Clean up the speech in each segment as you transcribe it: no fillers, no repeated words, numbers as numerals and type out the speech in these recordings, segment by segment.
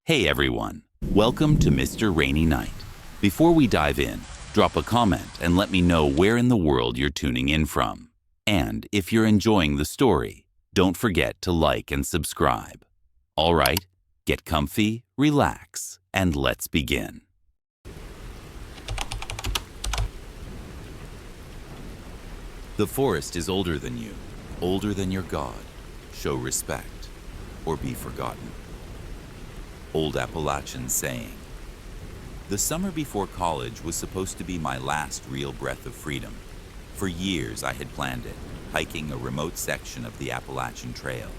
Hey everyone, welcome to Mr. Rainy Night. Before we dive in, drop a comment and let me know where in the world you're tuning in from. And if you're enjoying the story, don't forget to like and subscribe. All right, get comfy, relax, and let's begin. The forest is older than you, older than your God. Show respect, or be forgotten. Old Appalachian saying. The summer before college was supposed to be my last real breath of freedom. For years I had planned it, hiking a remote section of the Appalachian Trail.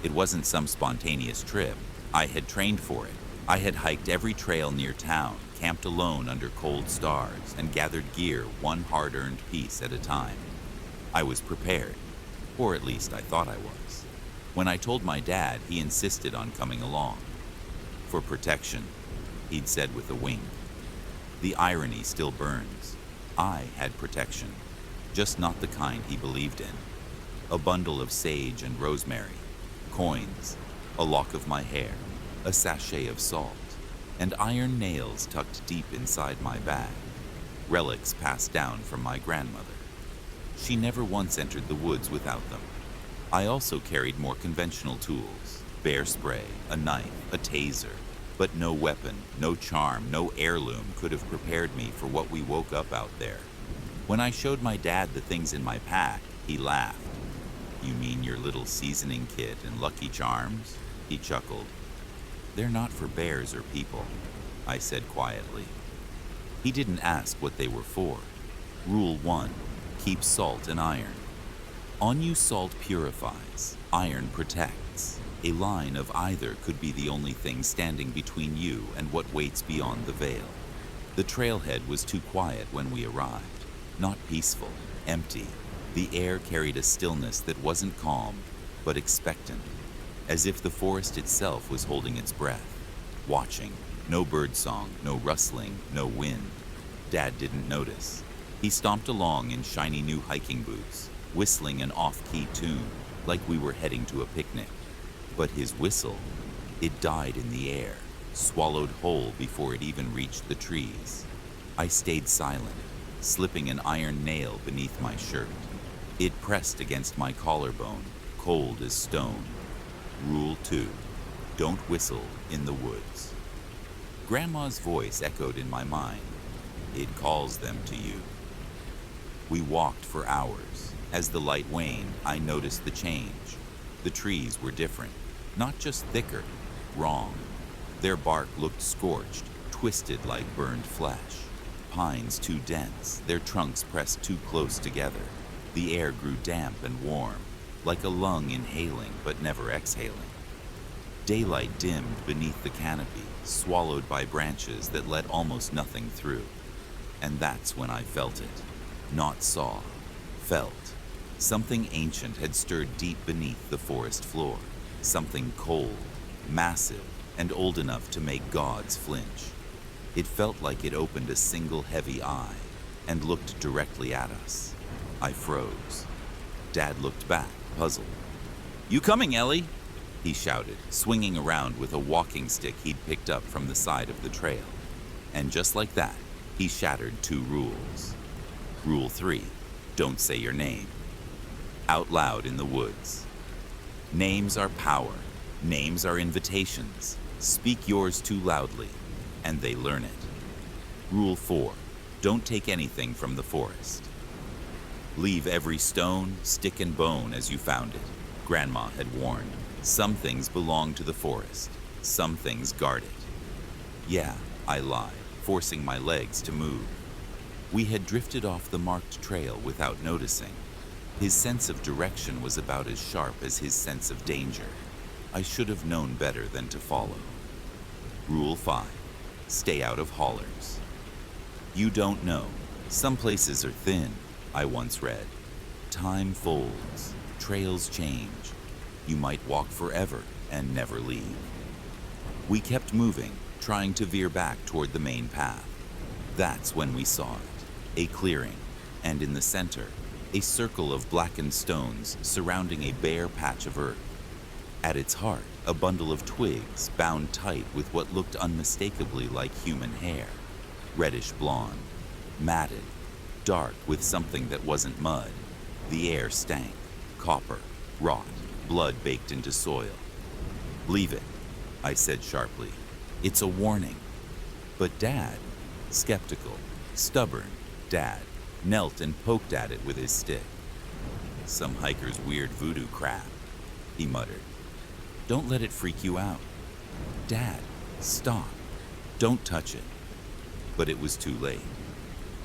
It wasn't some spontaneous trip. I had trained for it. I had hiked every trail near town, camped alone under cold stars, and gathered gear one hard-earned piece at a time. I was prepared, or at least I thought I was. When I told my dad, he insisted on coming along. For protection, he'd said with a wink. The irony still burns. I had protection, just not the kind he believed in. A bundle of sage and rosemary, coins, a lock of my hair, a sachet of salt, and iron nails tucked deep inside my bag, relics passed down from my grandmother. She never once entered the woods without them. I also carried more conventional tools, bear spray, a knife, a taser, but no weapon, no charm, no heirloom could have prepared me for what we woke up out there. When I showed my dad the things in my pack, he laughed. "You mean your little seasoning kit and Lucky Charms?" He chuckled. "They're not for bears or people," I said quietly. He didn't ask what they were for. Rule 1, keep salt and iron. On you salt purifies, iron protects. A line of either could be the only thing standing between you and what waits beyond the veil. The trailhead was too quiet when we arrived. Not peaceful, empty. The air carried a stillness that wasn't calm, but expectant, as if the forest itself was holding its breath, watching. No birdsong, no rustling, no wind. Dad didn't notice. He stomped along in shiny new hiking boots, whistling an off-key tune, like we were heading to a picnic. But his whistle, it died in the air, swallowed whole before it even reached the trees. I stayed silent, slipping an iron nail beneath my shirt. It pressed against my collarbone, cold as stone. Rule 2, don't whistle in the woods. Grandma's voice echoed in my mind. It calls them to you. We walked for hours. As the light waned, I noticed the change. The trees were different. Not just thicker, wrong. Their bark looked scorched, twisted like burned flesh. Pines too dense, their trunks pressed too close together. The air grew damp and warm, like a lung inhaling but never exhaling. Daylight dimmed beneath the canopy, swallowed by branches that let almost nothing through. And that's when I felt it. Not saw, felt. Something ancient had stirred deep beneath the forest floor. Something cold, massive, and old enough to make gods flinch. It felt like it opened a single heavy eye and looked directly at us. I froze. Dad looked back, puzzled. "You coming, Ellie?" he shouted, swinging around with a walking stick he'd picked up from the side of the trail. And just like that, he shattered 2 rules. Rule 3, don't say your name. Out loud in the woods. Names are power. Names are invitations. Speak yours too loudly, and they learn it. Rule 4, don't take anything from the forest. Leave every stone, stick, and bone as you found it. Grandma had warned. Some things belong to the forest. Some things guard it. Yeah, I lied, forcing my legs to move. We had drifted off the marked trail without noticing. His sense of direction was about as sharp as his sense of danger. I should have known better than to follow. Rule 5, stay out of hollers. You don't know. Some places are thin, I once read. Time folds, trails change. You might walk forever and never leave. We kept moving, trying to veer back toward the main path. That's when we saw it, a clearing, and in the center, a circle of blackened stones surrounding a bare patch of earth. At its heart, a bundle of twigs bound tight with what looked unmistakably like human hair. Reddish blonde, matted, dark with something that wasn't mud. The air stank, copper, rot, blood baked into soil. "Leave it," I said sharply. "It's a warning." But Dad, skeptical, stubborn Dad, knelt and poked at it with his stick. "Some hiker's weird voodoo crap," he muttered. "Don't let it freak you out." "Dad, stop. Don't touch it." But it was too late.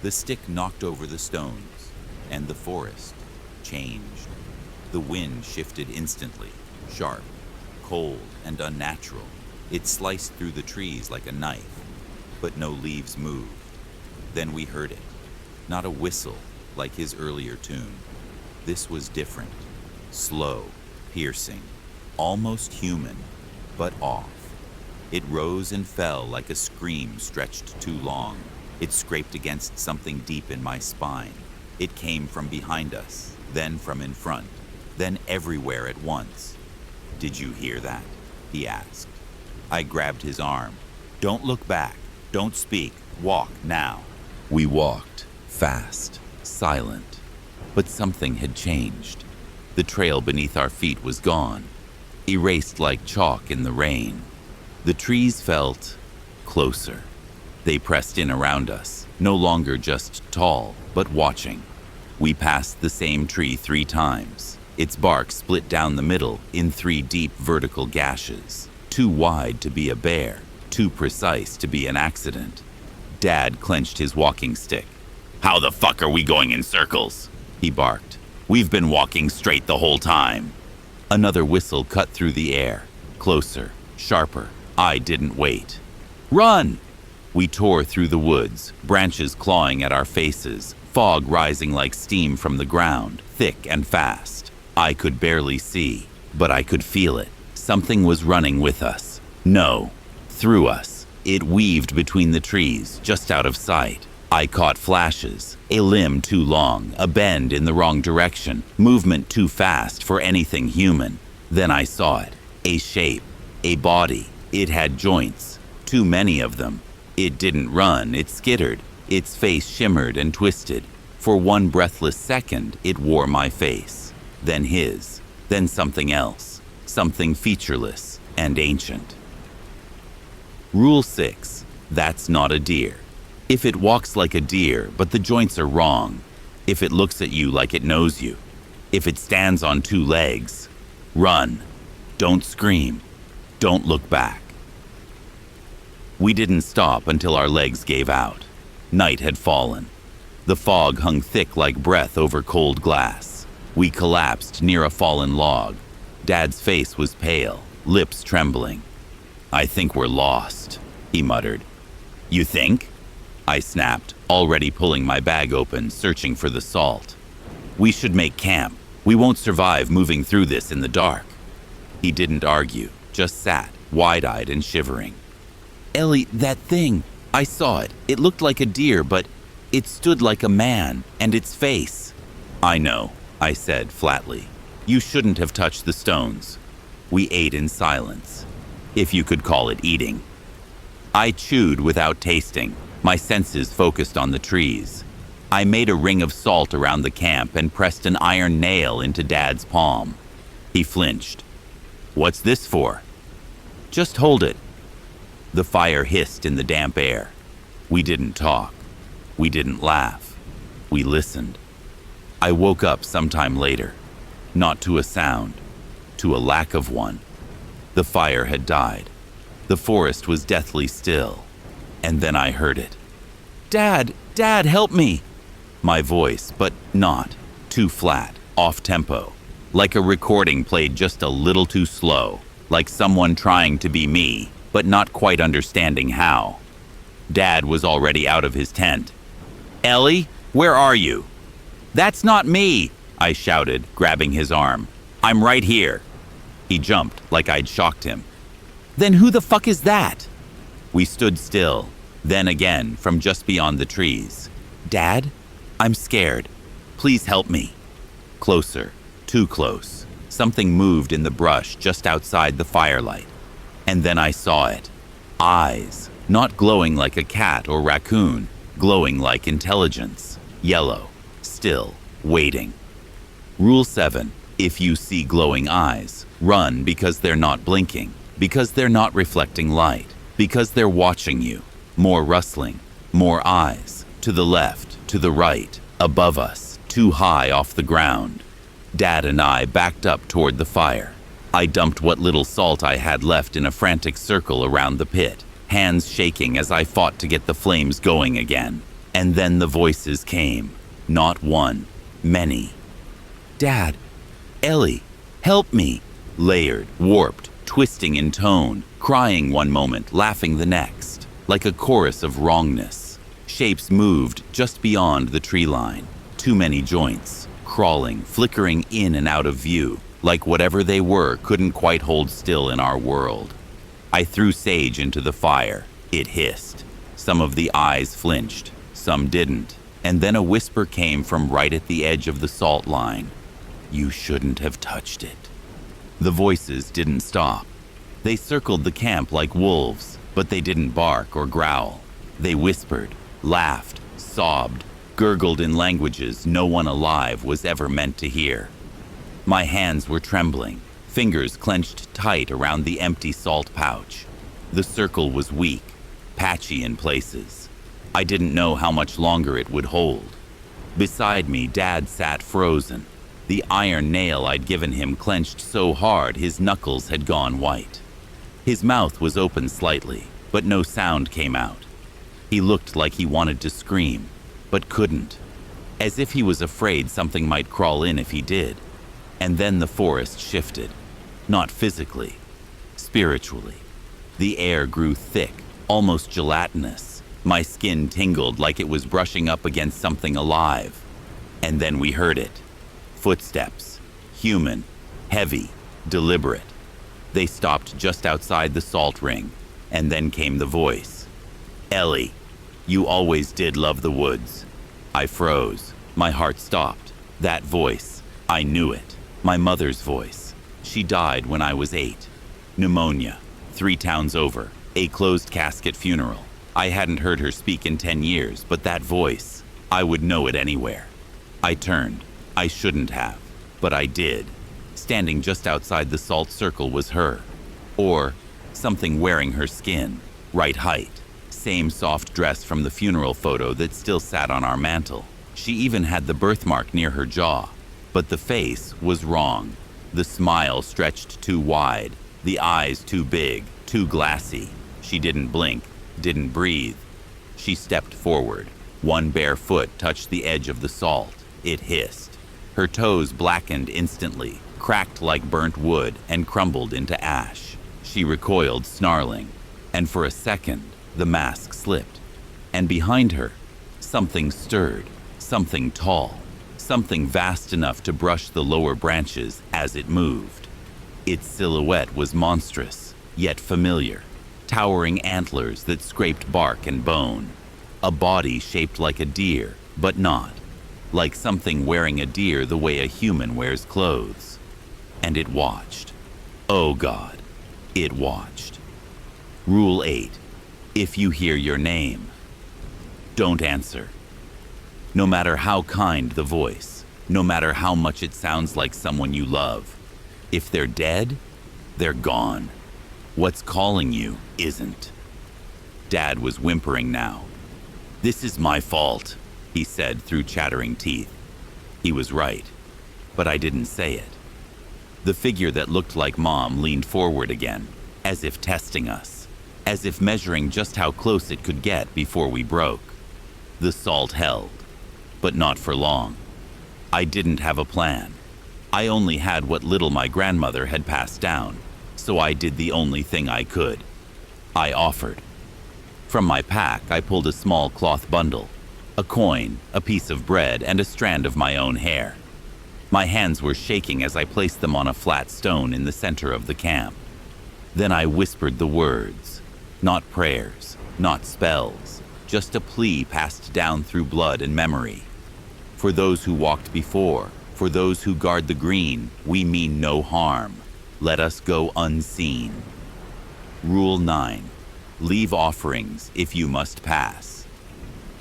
The stick knocked over the stones, and the forest changed. The wind shifted instantly, sharp, cold, and unnatural. It sliced through the trees like a knife, but no leaves moved. Then we heard it. Not a whistle like his earlier tune. This was different. Slow, piercing, almost human, but off. It rose and fell like a scream stretched too long. It scraped against something deep in my spine. It came from behind us, then from in front, then everywhere at once. "Did you hear that?" he asked. I grabbed his arm. "Don't look back. Don't speak. Walk now." We walked, fast, silent. But something had changed. The trail beneath our feet was gone, erased like chalk in the rain. The trees felt closer. They pressed in around us, no longer just tall, but watching. We passed the same tree 3 times. Its bark split down the middle in 3 deep vertical gashes, too wide to be a bear, too precise to be an accident. Dad clenched his walking stick. "How the fuck are we going in circles?" he barked. "We've been walking straight the whole time." Another whistle cut through the air, closer, sharper. I didn't wait. "Run!" We tore through the woods, branches clawing at our faces, fog rising like steam from the ground, thick and fast. I could barely see, but I could feel it. Something was running with us. No, through us. It weaved between the trees, just out of sight. I caught flashes, a limb too long, a bend in the wrong direction, movement too fast for anything human. Then I saw it, a shape, a body. It had joints, too many of them. It didn't run, it skittered. Its face shimmered and twisted. For one breathless second, it wore my face. Then his, then something else, something featureless and ancient. Rule 6, that's not a deer. If it walks like a deer, but the joints are wrong. If it looks at you like it knows you. If it stands on 2 legs, run. Don't scream. Don't look back. We didn't stop until our legs gave out. Night had fallen. The fog hung thick like breath over cold glass. We collapsed near a fallen log. Dad's face was pale, lips trembling. "I think we're lost," he muttered. "You think?" I snapped, already pulling my bag open, searching for the salt. "We should make camp. We won't survive moving through this in the dark." He didn't argue, just sat, wide-eyed and shivering. "Ellie, that thing, I saw it. It looked like a deer, but it stood like a man, and its face." "I know," I said flatly. "You shouldn't have touched the stones." We ate in silence, if you could call it eating. I chewed without tasting, my senses focused on the trees. I made a ring of salt around the camp and pressed an iron nail into Dad's palm. He flinched. "What's this for?" "Just hold it." The fire hissed in the damp air. We didn't talk. We didn't laugh. We listened. I woke up sometime later, not to a sound, to a lack of one. The fire had died. The forest was deathly still. And then I heard it. "Dad, Dad, help me!" My voice, but not. Too flat, off-tempo. Like a recording played just a little too slow. Like someone trying to be me, but not quite understanding how. Dad was already out of his tent. "Ellie, where are you?" "That's not me," I shouted, grabbing his arm. "I'm right here." He jumped like I'd shocked him. "Then who the fuck is that?" We stood still, then again from just beyond the trees. "Dad, I'm scared. Please help me." Closer, too close. Something moved in the brush just outside the firelight. And then I saw it. Eyes, not glowing like a cat or raccoon, glowing like intelligence. Yellow, still, waiting. Rule 7. If you see glowing eyes, run because they're not blinking, because they're not reflecting light, because they're watching you. More rustling, more eyes, to the left, to the right, above us, too high off the ground. Dad and I backed up toward the fire. I dumped what little salt I had left in a frantic circle around the pit, hands shaking as I fought to get the flames going again. And then the voices came. Not one, many. Dad, Ellie, help me. Layered, warped, twisting in tone, crying one moment, laughing the next, like a chorus of wrongness. Shapes moved just beyond the tree line. Too many joints, crawling, flickering in and out of view, like whatever they were couldn't quite hold still in our world. I threw sage into the fire. It hissed. Some of the eyes flinched, some didn't, and then a whisper came from right at the edge of the salt line. You shouldn't have touched it. The voices didn't stop. They circled the camp like wolves, but they didn't bark or growl. They whispered, laughed, sobbed, gurgled in languages no one alive was ever meant to hear. My hands were trembling, fingers clenched tight around the empty salt pouch. The circle was weak, patchy in places. I didn't know how much longer it would hold. Beside me, Dad sat frozen. The iron nail I'd given him clenched so hard his knuckles had gone white. His mouth was open slightly, but no sound came out. He looked like he wanted to scream, but couldn't, as if he was afraid something might crawl in if he did. And then the forest shifted, not physically, spiritually. The air grew thick, almost gelatinous. My skin tingled like it was brushing up against something alive. And then we heard it. Footsteps, human, heavy, deliberate. They stopped just outside the salt ring, and then came the voice. Ellie, you always did love the woods. I froze. My heart stopped. That voice, I knew it. My mother's voice. She died when I was 8. Pneumonia, 3 towns over, a closed casket funeral. I hadn't heard her speak in 10 years, but that voice, I would know it anywhere. I turned. I shouldn't have, but I did. Standing just outside the salt circle was her. Or something wearing her skin, right height. Same soft dress from the funeral photo that still sat on our mantel. She even had the birthmark near her jaw. But the face was wrong. The smile stretched too wide, the eyes too big, too glassy. She didn't blink, didn't breathe. She stepped forward. One bare foot touched the edge of the salt. It hissed. Her toes blackened instantly, cracked like burnt wood, and crumbled into ash. She recoiled, snarling, and for a second, the mask slipped. And behind her, something stirred, something tall, something vast enough to brush the lower branches as it moved. Its silhouette was monstrous, yet familiar, towering antlers that scraped bark and bone. A body shaped like a deer, but not. Like something wearing a deer the way a human wears clothes. And it watched. Oh God, it watched. Rule 8. If you hear your name, don't answer. No matter how kind the voice, no matter how much it sounds like someone you love, if they're dead, they're gone. What's calling you isn't. Dad was whimpering now. This is my fault, he said through chattering teeth. He was right, but I didn't say it. The figure that looked like Mom leaned forward again, as if testing us, as if measuring just how close it could get before we broke. The salt held, but not for long. I didn't have a plan. I only had what little my grandmother had passed down, so I did the only thing I could. I offered. From my pack, I pulled a small cloth bundle, a coin, a piece of bread, and a strand of my own hair. My hands were shaking as I placed them on a flat stone in the center of the camp. Then I whispered the words, not prayers, not spells, just a plea passed down through blood and memory. For those who walked before, For those who guard the green, we mean no harm. Let us go unseen. Rule 9. Leave offerings if you must pass.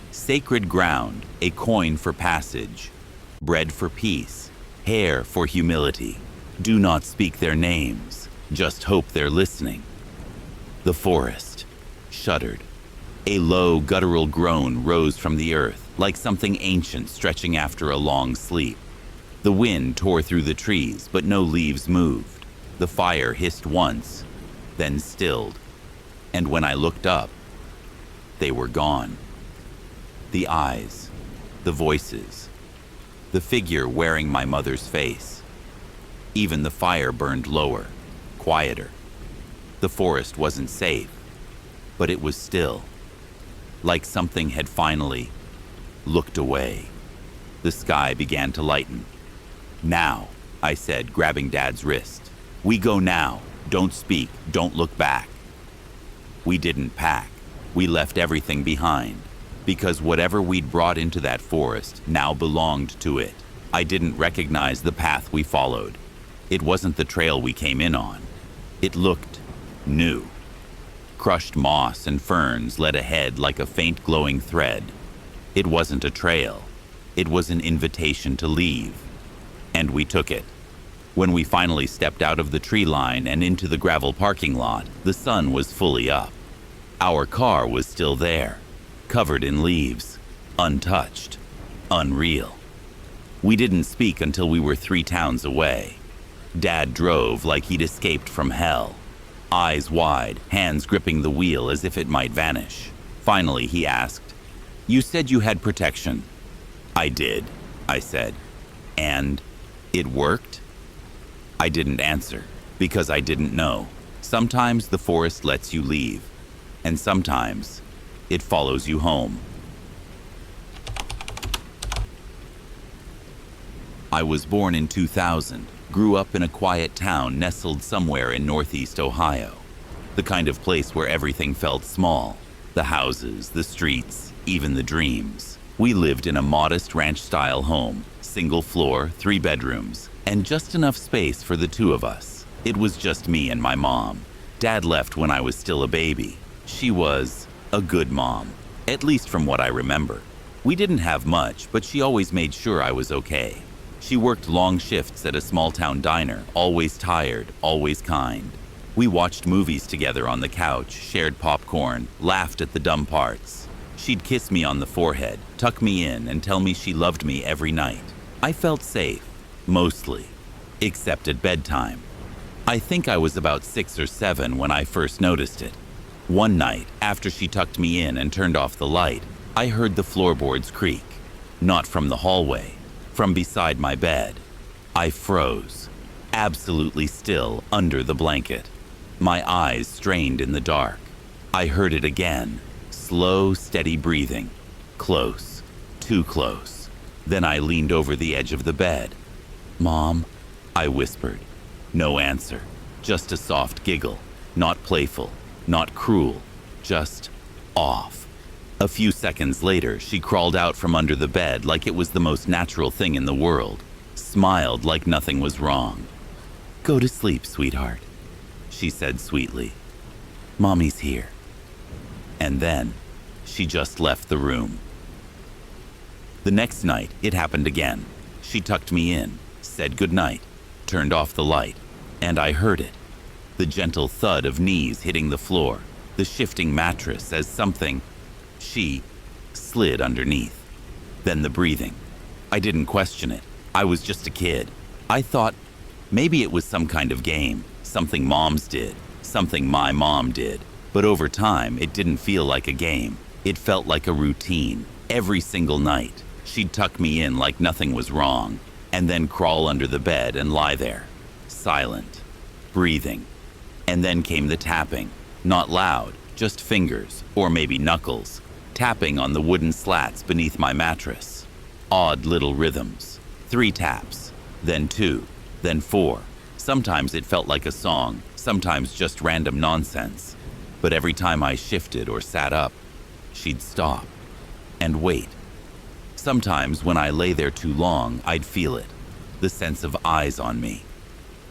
Sacred ground, a coin for passage. Bread for peace, hair for humility. Do not speak their names, just hope they're listening. The forest shuddered. A low, guttural groan rose from the earth, like something ancient stretching after a long sleep. The wind tore through the trees, but no leaves moved. The fire hissed once, then stilled. And when I looked up, they were gone. The eyes, the voices, the figure wearing my mother's face. Even the fire burned lower, quieter. The forest wasn't safe, but it was still, like something had finally looked away. The sky began to lighten. Now, I said, grabbing Dad's wrist. We go now. Don't speak. Don't look back. We didn't pack. We left everything behind, because whatever we'd brought into that forest now belonged to it. I didn't recognize the path we followed. It wasn't the trail we came in on. It looked new. Crushed moss and ferns led ahead like a faint glowing thread. It wasn't a trail. It was an invitation to leave. And we took it. When we finally stepped out of the tree line and into the gravel parking lot, the sun was fully up. Our car was still there, covered in leaves, untouched, unreal. We didn't speak until we were 3 towns away. Dad drove like he'd escaped from hell, eyes wide, hands gripping the wheel as if it might vanish. Finally, he asked, "You said you had protection." "I did," I said. "And it worked?" I didn't answer, because I didn't know. Sometimes the forest lets you leave, and sometimes it follows you home. I was born in 2000, grew up in a quiet town nestled somewhere in northeast Ohio. The kind of place where everything felt small. The houses, the streets, even the dreams. We lived in a modest ranch-style home, single floor, 3 bedrooms, and just enough space for the 2 of us. It was just me and my mom. Dad left when I was still a baby. She was a good mom, at least from what I remember. We didn't have much, but she always made sure I was okay. She worked long shifts at a small-town diner, always tired, always kind. We watched movies together on the couch, shared popcorn, laughed at the dumb parts. She'd kiss me on the forehead, tuck me in, and tell me she loved me every night. I felt safe, mostly, except at bedtime. I think I was about 6 or 7 when I first noticed it. One night, after she tucked me in and turned off the light, I heard the floorboards creak. Not from the hallway, from beside my bed. I froze, absolutely still under the blanket. My eyes strained in the dark. I heard it again, slow, steady breathing. Close, too close. Then I leaned over the edge of the bed. "Mom," I whispered. No answer, just a soft giggle, not playful, not cruel, just off. A few seconds later, she crawled out from under the bed like it was the most natural thing in the world, smiled like nothing was wrong. "Go to sleep, sweetheart," she said sweetly. "Mommy's here." And then she just left the room. The next night, it happened again. She tucked me in, said goodnight, turned off the light, and I heard it. The gentle thud of knees hitting the floor, the shifting mattress as something, she, slid underneath. Then the breathing. I didn't question it. I was just a kid. I thought maybe it was some kind of game, something moms did, something my mom did. But over time, it didn't feel like a game. It felt like a routine. Every single night, she'd tuck me in like nothing was wrong, and then crawl under the bed and lie there, silent, breathing. And then came the tapping, not loud, just fingers, or maybe knuckles, tapping on the wooden slats beneath my mattress. Odd little rhythms. 3 taps, then 2, then 4. Sometimes it felt like a song, sometimes just random nonsense. But every time I shifted or sat up, she'd stop and wait. Sometimes when I lay there too long, I'd feel it. the sense of eyes on me.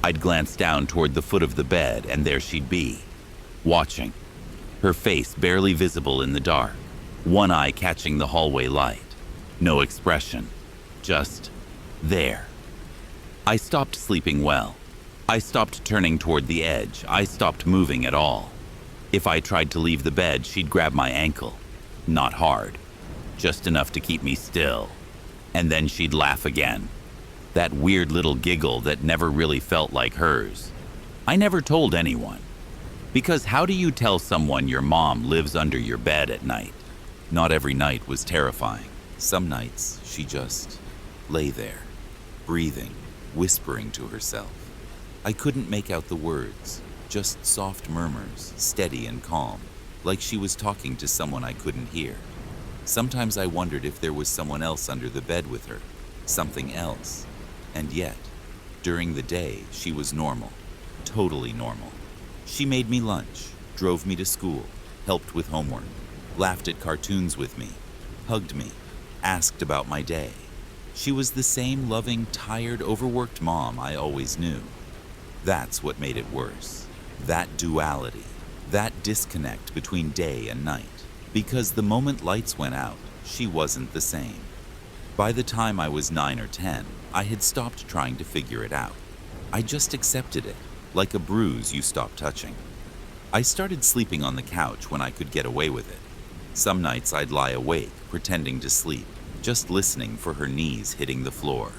I'd glance down toward the foot of the bed, and there she'd be, watching, her face barely visible in the dark, one eye catching the hallway light. No expression, just there. I stopped sleeping well. I stopped turning toward the edge. I stopped moving at all. If I tried to leave the bed, she'd grab my ankle. Not hard, just enough to keep me still. And then she'd laugh again. That weird little giggle that never really felt like hers. I never told anyone. Because how do you tell someone your mom lives under your bed at night? Not every night was terrifying. Some nights she just lay there, breathing, whispering to herself. I couldn't make out the words, just soft murmurs, steady and calm, like she was talking to someone I couldn't hear. Sometimes I wondered if there was someone else under the bed with her, something else. And yet, during the day, she was normal, totally normal. She made me lunch, drove me to school, helped with homework, laughed at cartoons with me, hugged me, asked about my day. She was the same loving, tired, overworked mom I always knew. That's what made it worse. That duality, that disconnect between day and night. Because the moment lights went out, she wasn't the same. By the time I was 9 or 10, I had stopped trying to figure it out. I just accepted it, like a bruise you stop touching. I started sleeping on the couch when I could get away with it. Some nights I'd lie awake, pretending to sleep, just listening for her knees hitting the floor.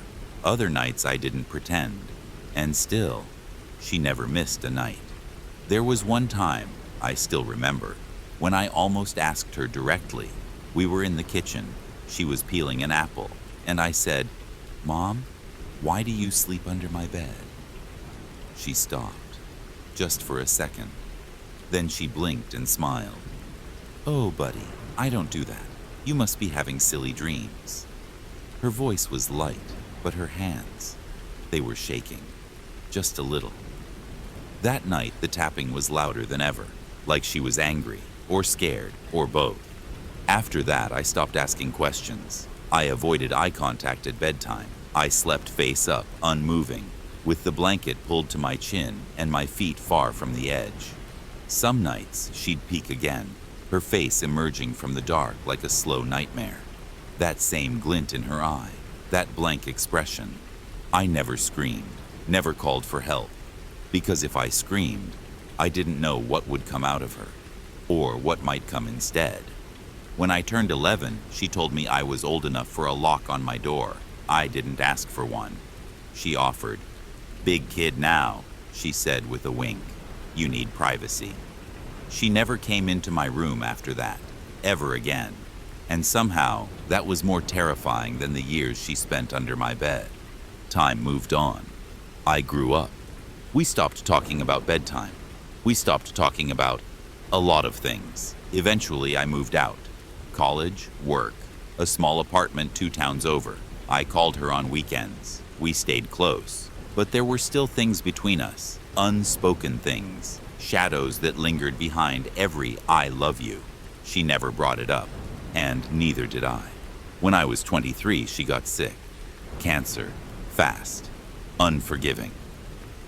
Other nights I didn't pretend, and still, she never missed a night. There was one time, I still remember, when I almost asked her directly. We were in the kitchen, she was peeling an apple, and I said, "Mom, why do you sleep under my bed?" She stopped, just for a second. Then she blinked and smiled. "Oh, buddy, I don't do that. You must be having silly dreams." Her voice was light, but her hands, they were shaking, just a little. That night, the tapping was louder than ever, like she was angry, or scared, or both. After that, I stopped asking questions. I avoided eye contact at bedtime. I slept face up, unmoving, with the blanket pulled to my chin and my feet far from the edge. Some nights, she'd peek again, her face emerging from the dark like a slow nightmare. That same glint in her eye, that blank expression. I never screamed, never called for help, because if I screamed, I didn't know what would come out of her, or what might come instead. When I turned 11, she told me I was old enough for a lock on my door. I didn't ask for one. She offered. "Big kid now," she said with a wink. "You need privacy." She never came into my room after that, ever again. And somehow, that was more terrifying than the years she spent under my bed. Time moved on. I grew up. We stopped talking about bedtime. We stopped talking about a lot of things. Eventually, I moved out. College, work, a small apartment 2 towns over. I called her on weekends. We stayed close. But there were still things between us, unspoken things, shadows that lingered behind every "I love you." She never brought it up, and neither did I. When I was 23, she got sick. Cancer, fast, unforgiving.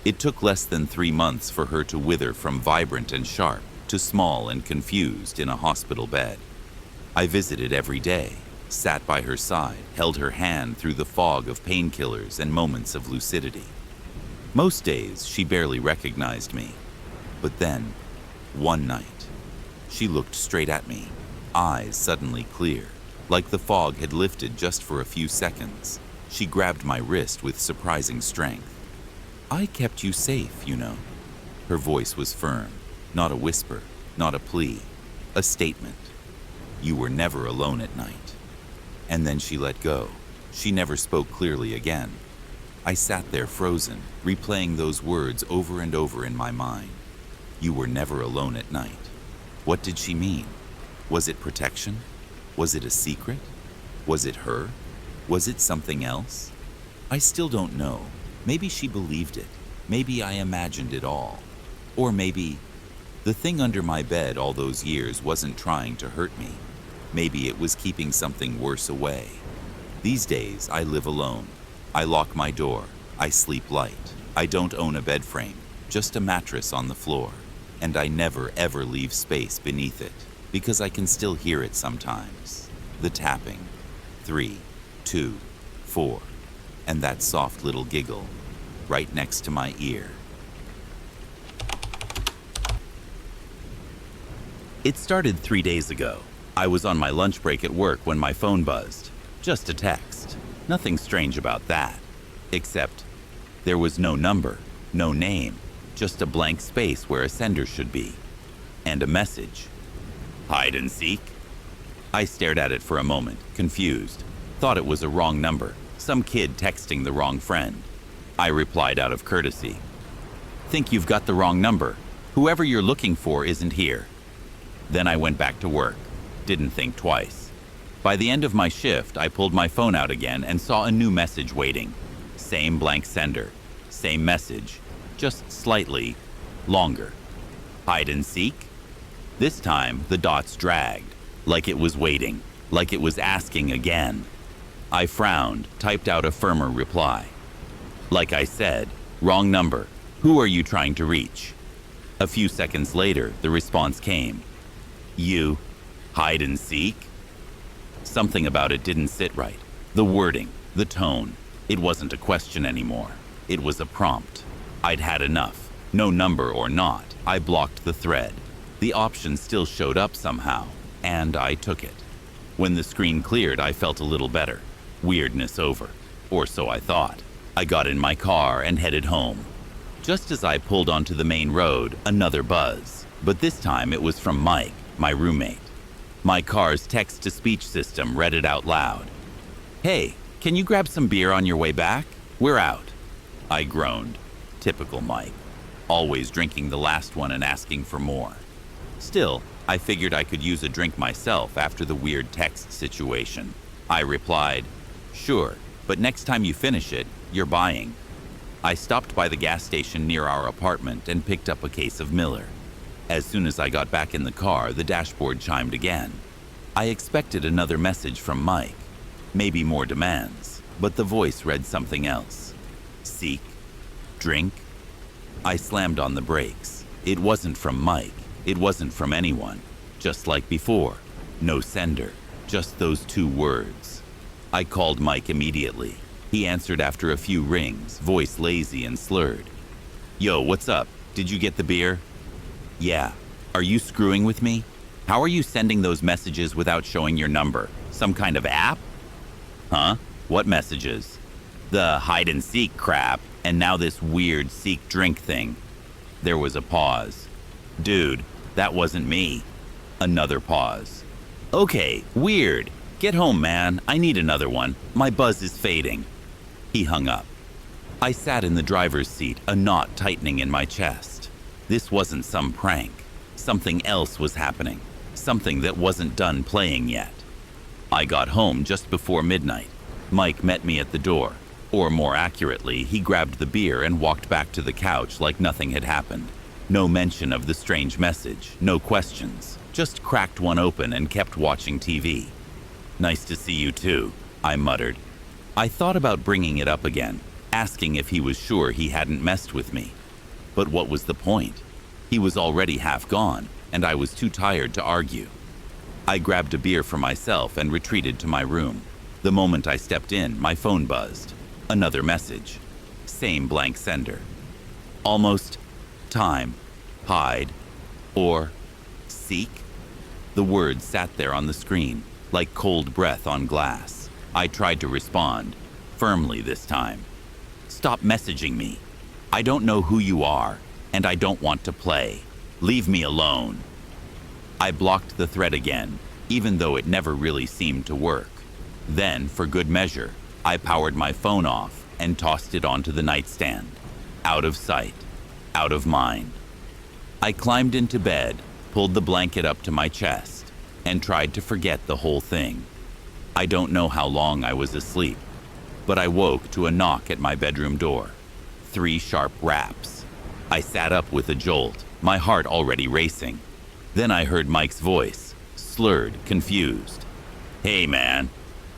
It took less than 3 months for her to wither from vibrant and sharp to small and confused in a hospital bed. I visited every day, sat by her side, held her hand through the fog of painkillers and moments of lucidity. Most days, she barely recognized me. But then, one night, she looked straight at me, eyes suddenly clear, like the fog had lifted just for a few seconds. She grabbed my wrist with surprising strength. "I kept you safe, you know." Her voice was firm, not a whisper, not a plea, a statement. "You were never alone at night." And then she let go. She never spoke clearly again. I sat there frozen, replaying those words over and over in my mind. "You were never alone at night." What did she mean? Was it protection? Was it a secret? Was it her? Was it something else? I still don't know. Maybe she believed it. Maybe I imagined it all. Or maybe the thing under my bed all those years wasn't trying to hurt me. Maybe it was keeping something worse away. These days, I live alone. I lock my door. I sleep light. I don't own a bed frame, just a mattress on the floor. And I never ever leave space beneath it, because I can still hear it sometimes. The tapping. 3, 2, 4. And that soft little giggle right next to my ear. It started 3 days ago. I was on my lunch break at work when my phone buzzed. Just a text. Nothing strange about that. Except there was no number, no name, just a blank space where a sender should be. And a message. Hide and seek? I stared at it for a moment, confused. Thought it was a wrong number, some kid texting the wrong friend. I replied out of courtesy. Think you've got the wrong number. Whoever you're looking for isn't here. Then I went back to work. Didn't think twice. By the end of my shift, I pulled my phone out again and saw a new message waiting. Same blank sender, same message, just slightly longer. Hide and seek? This time, the dots dragged, like it was waiting, like it was asking again. I frowned, typed out a firmer reply. Like I said, wrong number. Who are you trying to reach? A few seconds later, the response came. You, hide and seek? Something about it didn't sit right. The wording, the tone. It wasn't a question anymore. It was a prompt. I'd had enough. No number or not, I blocked the thread. The option still showed up somehow, and I took it. When the screen cleared, I felt a little better. Weirdness over. Or so I thought. I got in my car and headed home. Just as I pulled onto the main road, another buzz. But this time it was from Mike, my roommate. My car's text-to-speech system read it out loud. Hey, can you grab some beer on your way back? We're out. I groaned. Typical Mike. Always drinking the last one and asking for more. Still, I figured I could use a drink myself after the weird text situation. I replied, sure, but next time you finish it, you're buying. I stopped by the gas station near our apartment and picked up a case of Miller. As soon as I got back in the car, the dashboard chimed again. I expected another message from Mike. Maybe more demands, but the voice read something else. Seek? Drink? I slammed on the brakes. It wasn't from Mike. It wasn't from anyone. Just like before. No sender. Just those two words. I called Mike immediately. He answered after a few rings, voice lazy and slurred. Yo, what's up? Did you get the beer? Yeah. Are you screwing with me? How are you sending those messages without showing your number? Some kind of app? Huh? What messages? The hide and seek crap, and now this weird seek drink thing. There was a pause. Dude, that wasn't me. Another pause. Okay, weird. Get home, man. I need another one. My buzz is fading. He hung up. I sat in the driver's seat, a knot tightening in my chest. This wasn't some prank. Something else was happening. Something that wasn't done playing yet. I got home just before midnight. Mike met me at the door. Or more accurately, he grabbed the beer and walked back to the couch like nothing had happened. No mention of the strange message, no questions. Just cracked one open and kept watching TV. Nice to see you too, I muttered. I thought about bringing it up again, asking if he was sure he hadn't messed with me. But what was the point? He was already half gone, and I was too tired to argue. I grabbed a beer for myself and retreated to my room. The moment I stepped in, my phone buzzed. Another message. Same blank sender. Almost time, hide, or seek? The words sat there on the screen, like cold breath on glass. I tried to respond, firmly this time. Stop messaging me. I don't know who you are, and I don't want to play. Leave me alone. I blocked the thread again, even though it never really seemed to work. Then, for good measure, I powered my phone off and tossed it onto the nightstand. Out of sight, out of mind. I climbed into bed, pulled the blanket up to my chest, and tried to forget the whole thing. I don't know how long I was asleep, but I woke to a knock at my bedroom door. 3 sharp raps. I sat up with a jolt, my heart already racing. Then I heard Mike's voice, slurred, confused. Hey man,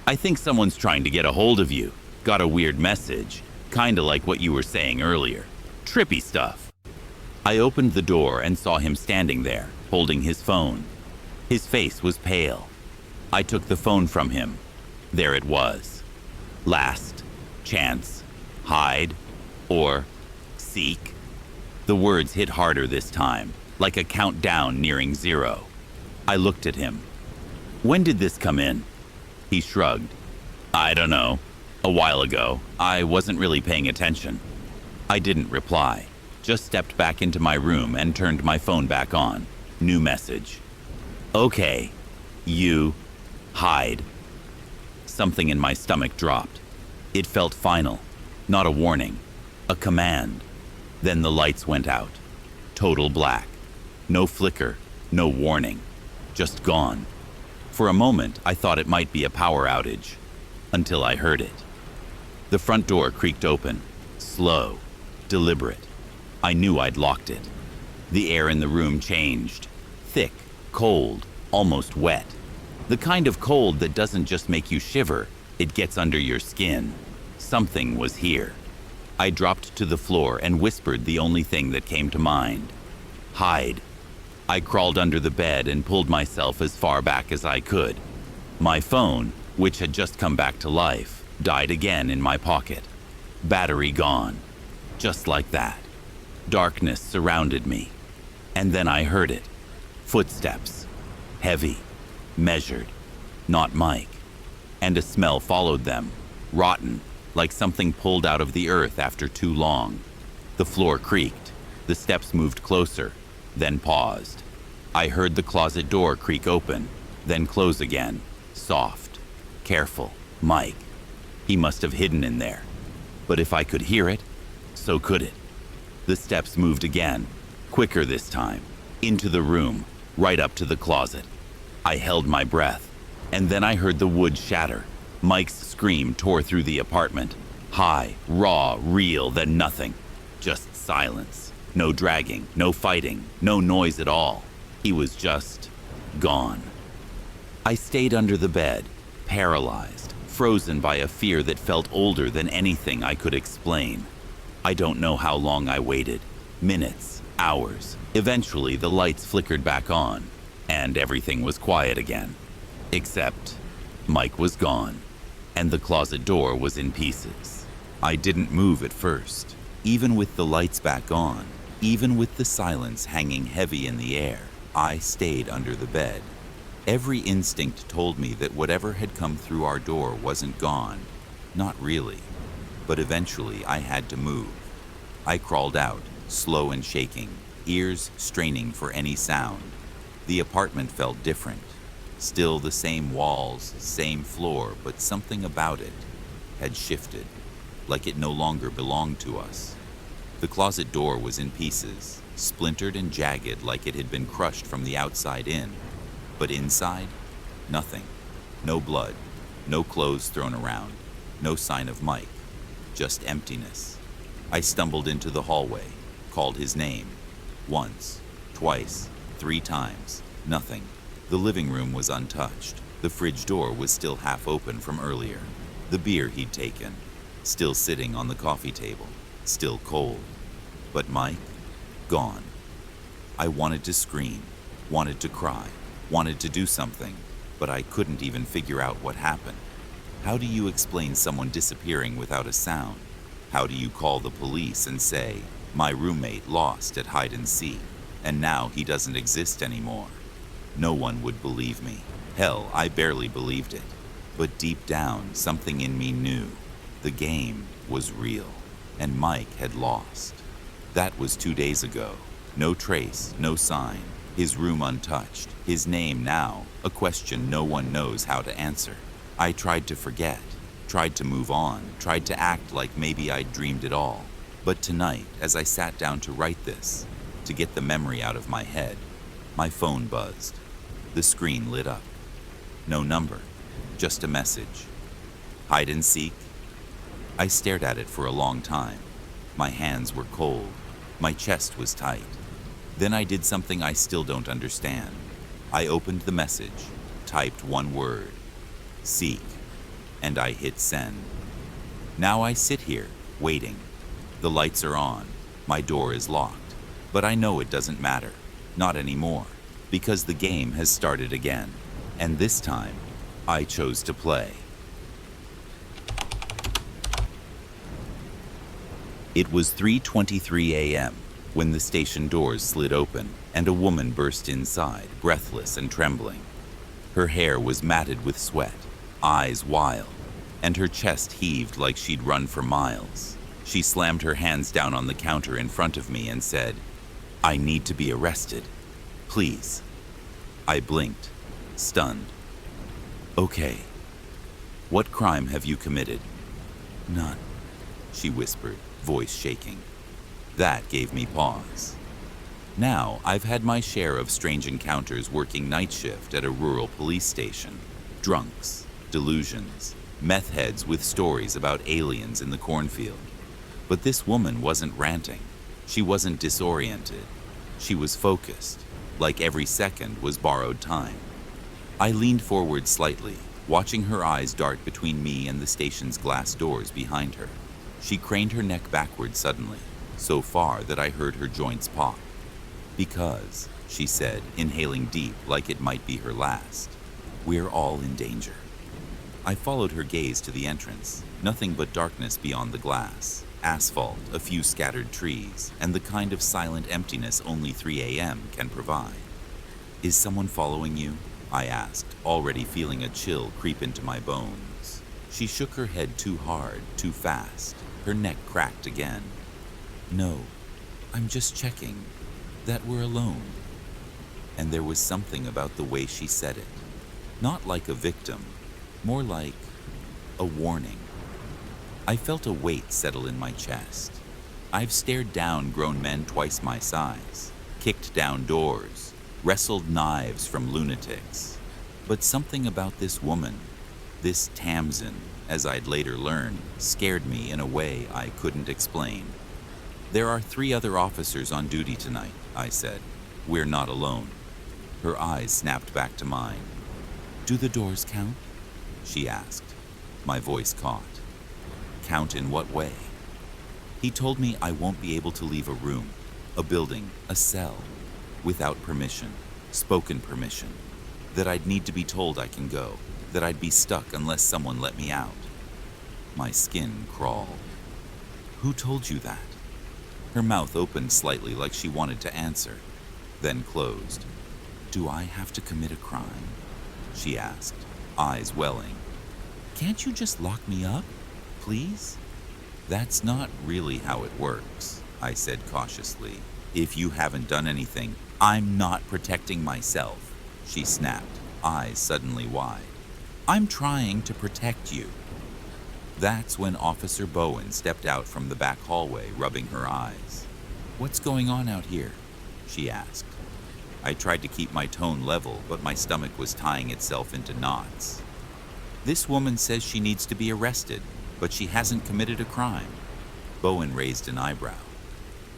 I think someone's trying to get a hold of you. Got a weird message, kinda like what you were saying earlier. Trippy stuff. I opened the door and saw him standing there, holding his phone. His face was pale. I took the phone from him. There it was. Last chance. Hide or seek. The words hit harder this time, like a countdown nearing 0. I looked at him. When did this come in? He shrugged. I don't know. A while ago. I wasn't really paying attention. I didn't reply, just stepped back into my room and turned my phone back on. New message. Okay. You. Hide. Something in my stomach dropped. It felt final. Not a warning. A command. Then the lights went out. Total black. No flicker. No warning. Just gone. For a moment, I thought it might be a power outage. Until I heard it. The front door creaked open. Slow. Deliberate. I knew I'd locked it. The air in the room changed. Thick. Cold. Almost wet. The kind of cold that doesn't just make you shiver, it gets under your skin. Something was here. I dropped to the floor and whispered the only thing that came to mind. Hide. I crawled under the bed and pulled myself as far back as I could. My phone, which had just come back to life, died again in my pocket. Battery gone. Just like that. Darkness surrounded me. And then I heard it. Footsteps. Heavy. Measured. Not Mike. And a smell followed them. Rotten. Like something pulled out of the earth after too long. The floor creaked. The steps moved closer, then paused. I heard the closet door creak open, then close again. Soft. Careful. Mike. He must have hidden in there. But if I could hear it, so could it. The steps moved again, quicker this time, into the room, right up to the closet. I held my breath, and then I heard the wood shatter. Mike's scream tore through the apartment. High, raw, real, then nothing. Just silence. No dragging, no fighting, no noise at all. He was just gone. I stayed under the bed, paralyzed, frozen by a fear that felt older than anything I could explain. I don't know how long I waited. Minutes, hours. Eventually, the lights flickered back on, and everything was quiet again. Except Mike was gone, and the closet door was in pieces. I didn't move at first, even with the lights back on, even with the silence hanging heavy in the air. I stayed under the bed. Every instinct told me that whatever had come through our door wasn't gone. Not really. But eventually I had to move. I crawled out, slow and shaking, ears straining for any sound. The apartment felt different. Still the same walls, same floor, but something about it had shifted, like it no longer belonged to us. The closet door was in pieces, splintered and jagged like it had been crushed from the outside in. But inside, nothing. No blood, no clothes thrown around, no sign of Mike, just emptiness. I stumbled into the hallway, called his name. Once, twice, 3 times, nothing. The living room was untouched. The fridge door was still half open from earlier. The beer he'd taken, still sitting on the coffee table, still cold. But Mike, gone. I wanted to scream, wanted to cry, wanted to do something, but I couldn't even figure out what happened. How do you explain someone disappearing without a sound? How do you call the police and say, my roommate lost at hide and seek, and now he doesn't exist anymore? No one would believe me. Hell, I barely believed it. But deep down, something in me knew. The game was real, and Mike had lost. That was 2 days ago. No trace, no sign. His room untouched. His name now, a question no one knows how to answer. I tried to forget, tried to move on, tried to act like maybe I'd dreamed it all. But tonight, as I sat down to write this, to get the memory out of my head, my phone buzzed. The screen lit up. No number, just a message. Hide and seek. I stared at it for a long time. My hands were cold. My chest was tight. Then I did something I still don't understand. I opened the message, typed one word, seek, and I hit send. Now I sit here, waiting. The lights are on. My door is locked. But I know it doesn't matter. Not anymore. Because the game has started again. And this time, I chose to play. It was 3:23 a.m. when the station doors slid open and a woman burst inside, breathless and trembling. Her hair was matted with sweat, eyes wild, and her chest heaved like she'd run for miles. She slammed her hands down on the counter in front of me and said, "I need to be arrested. Please." I blinked, stunned. "Okay. What crime have you committed?" "None," she whispered, voice shaking. That gave me pause. Now, I've had my share of strange encounters working night shift at a rural police station. Drunks, delusions, meth heads with stories about aliens in the cornfield. But this woman wasn't ranting. She wasn't disoriented. She was focused, like every second was borrowed time. I leaned forward slightly, watching her eyes dart between me and the station's glass doors behind her. She craned her neck backward suddenly, so far that I heard her joints pop. "Because," she said, inhaling deep like it might be her last, "we're all in danger." I followed her gaze to the entrance, nothing but darkness beyond the glass, asphalt, a few scattered trees, and the kind of silent emptiness only 3 a.m. can provide. "Is someone following you?" I asked, already feeling a chill creep into my bones. She shook her head too hard, too fast. Her neck cracked again. "No, I'm just checking that we're alone." And there was something about the way she said it. Not like a victim, more like a warning. I felt a weight settle in my chest. I've stared down grown men twice my size, kicked down doors, wrestled knives from lunatics. But something about this woman, this Tamsin, as I'd later learn, scared me in a way I couldn't explain. "There are 3 other officers on duty tonight," I said. "We're not alone." Her eyes snapped back to mine. "Do the doors count?" she asked. My voice caught. "Count in what way?" He told me I won't be able to leave a room, a building, a cell, without permission, spoken permission, that I'd need to be told I can go, that I'd be stuck unless someone let me out. My skin crawled. "Who told you that?" Her mouth opened slightly like she wanted to answer, then closed. "Do I have to commit a crime?" she asked, eyes welling. "Can't you just lock me up, please?" "That's not really how it works," I said cautiously. "If you haven't done anything, I'm not protecting myself," she snapped, eyes suddenly wide. "I'm trying to protect you." That's when Officer Bowen stepped out from the back hallway, rubbing her eyes. "What's going on out here?" she asked. I tried to keep my tone level, but my stomach was tying itself into knots. "This woman says she needs to be arrested, but she hasn't committed a crime." Bowen raised an eyebrow.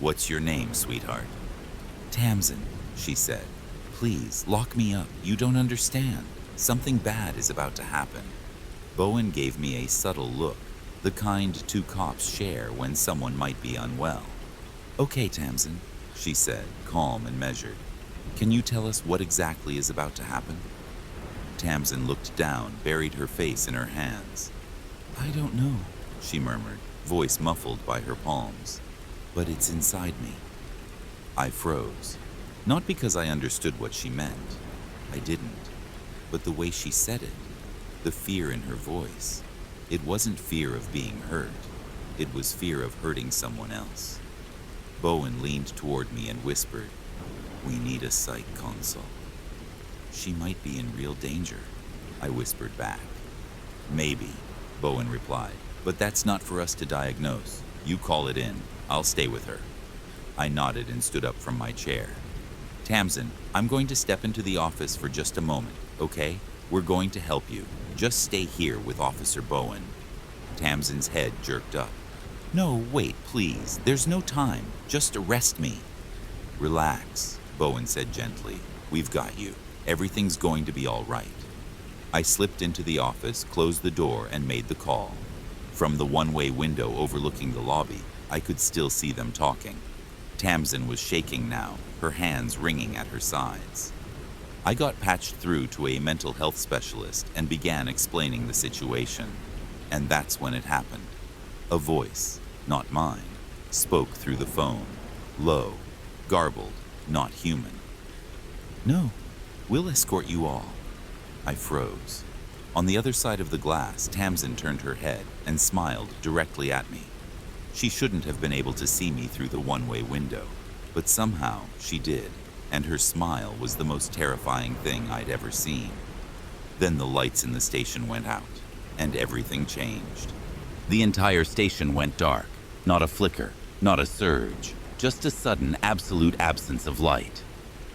"What's your name, sweetheart?" "Tamsin," she said. "Please, lock me up. You don't understand. Something bad is about to happen." Bowen gave me a subtle look, the kind 2 cops share when someone might be unwell. "Okay, Tamsin," she said, calm and measured. "Can you tell us what exactly is about to happen?" Tamsin looked down, buried her face in her hands. "I don't know," she murmured, voice muffled by her palms. "But it's inside me." I froze, not because I understood what she meant. I didn't. But the way she said it, the fear in her voice, it wasn't fear of being hurt. It was fear of hurting someone else. Bowen leaned toward me and whispered, "We need a psych consult." "She might be in real danger," I whispered back. "Maybe," Bowen replied, "but that's not for us to diagnose. You call it in. I'll stay with her." I nodded and stood up from my chair. "Tamsin, I'm going to step into the office for just a moment, okay? We're going to help you. Just stay here with Officer Bowen." Tamsin's head jerked up. "No, wait, please. There's no time. Just arrest me." "Relax," Bowen said gently. "We've got you. Everything's going to be all right." I slipped into the office, closed the door, and made the call. From the one-way window overlooking the lobby, I could still see them talking. Tamsin was shaking now, her hands wringing at her sides. I got patched through to a mental health specialist and began explaining the situation. And that's when it happened. A voice, not mine, spoke through the phone, low, garbled, not human. "No, we'll escort you all." I froze. On the other side of the glass, Tamsin turned her head and smiled directly at me. She shouldn't have been able to see me through the one-way window, but somehow she did, and her smile was the most terrifying thing I'd ever seen. Then the lights in the station went out, and everything changed. The entire station went dark, not a flicker, not a surge, just a sudden absolute absence of light.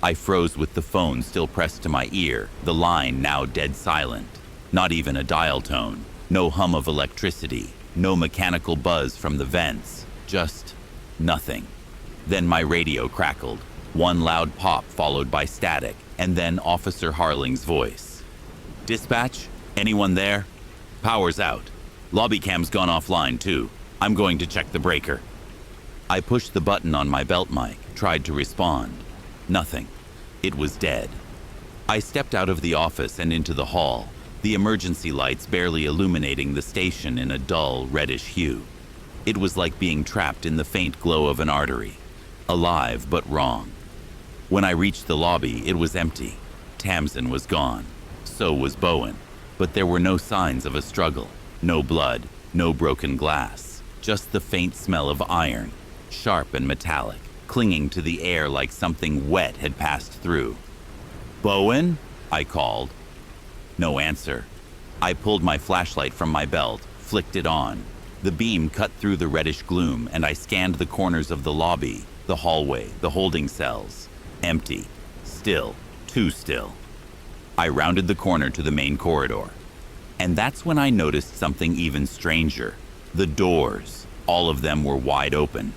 I froze with the phone still pressed to my ear, the line now dead silent. Not even a dial tone, no hum of electricity, no mechanical buzz from the vents, just nothing. Then my radio crackled, one loud pop followed by static, and then Officer Harling's voice. "Dispatch, anyone there? Power's out. Lobby cam's gone offline too. I'm going to check the breaker." I pushed the button on my belt mic, tried to respond. Nothing. It was dead. I stepped out of the office and into the hall, the emergency lights barely illuminating the station in a dull, reddish hue. It was like being trapped in the faint glow of an artery. Alive, but wrong. When I reached the lobby, it was empty. Tamsin was gone. So was Bowen. But there were no signs of a struggle. No blood, no broken glass. Just the faint smell of iron, sharp and metallic, clinging to the air like something wet had passed through. "Bowen?" I called. No answer. I pulled my flashlight from my belt, flicked it on. The beam cut through the reddish gloom, and I scanned the corners of the lobby, the hallway, the holding cells. Empty. Still. Too still. I rounded the corner to the main corridor. And that's when I noticed something even stranger. The doors. All of them were wide open.